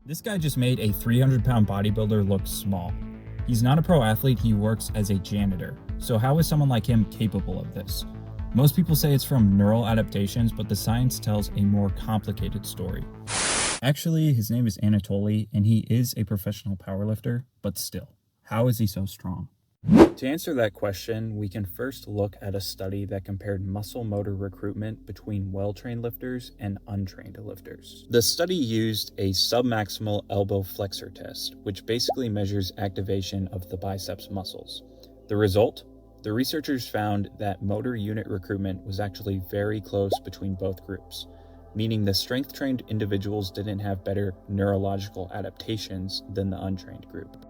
This guy just made a 300-pound bodybuilder look small. He's not a pro athlete, he works as a janitor. So how is someone like him capable of this? Most people say it's from neural adaptations, but the science tells a more complicated story. Actually, his name is Anatoly, and he is a professional powerlifter, but still, how is he so strong? To answer that question, we can first look at a study that compared muscle motor recruitment between well-trained lifters and untrained lifters. The study used a submaximal elbow flexor test, which basically measures activation of the biceps muscles. The result? The researchers found that motor unit recruitment was actually very close between both groups, meaning the strength-trained individuals didn't have better neurological adaptations than the untrained group.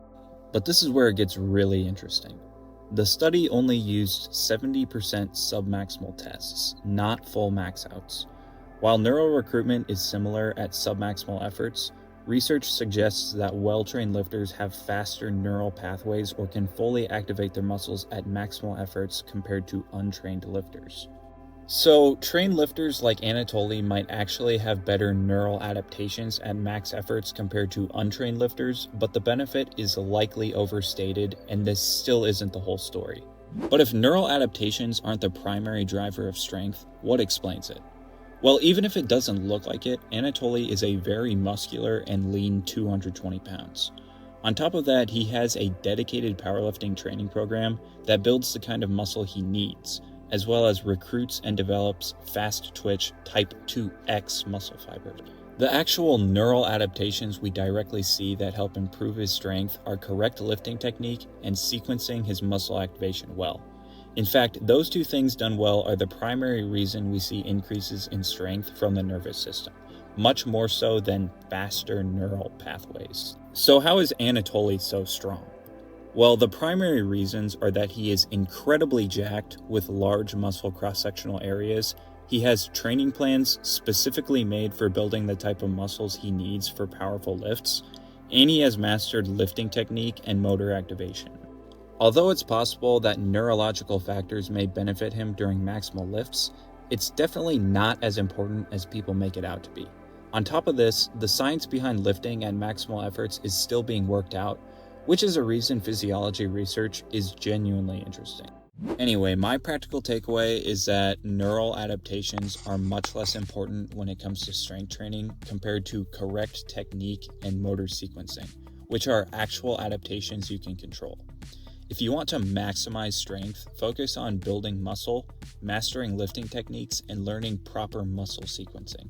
But this is where it gets really interesting. The study only used 70% submaximal tests, not full max outs. While neural recruitment is similar at submaximal efforts, research suggests that well-trained lifters have faster neural pathways or can fully activate their muscles at maximal efforts compared to untrained lifters. So, trained lifters like Anatoly might actually have better neural adaptations at max efforts compared to untrained lifters, but the benefit is likely overstated, and this still isn't the whole story. But if neural adaptations aren't the primary driver of strength, what explains it? Well, even if it doesn't look like it, Anatoly is a very muscular and lean 220 pounds. On top of that, he has a dedicated powerlifting training program that builds the kind of muscle he needs, as well as recruits and develops fast-twitch type 2X muscle fibers. The actual neural adaptations we directly see that help improve his strength are correct lifting technique and sequencing his muscle activation well. In fact, those two things done well are the primary reason we see increases in strength from the nervous system, much more so than faster neural pathways. So how is Anatoly so strong? Well, the primary reasons are that he is incredibly jacked with large muscle cross-sectional areas. He has training plans specifically made for building the type of muscles he needs for powerful lifts, and he has mastered lifting technique and motor activation. Although it's possible that neurological factors may benefit him during maximal lifts, it's definitely not as important as people make it out to be. On top of this, the science behind lifting at maximal efforts is still being worked out, which is a reason physiology research is genuinely interesting. Anyway, my practical takeaway is that neural adaptations are much less important when it comes to strength training compared to correct technique and motor sequencing, which are actual adaptations you can control. If you want to maximize strength, focus on building muscle, mastering lifting techniques, and learning proper muscle sequencing.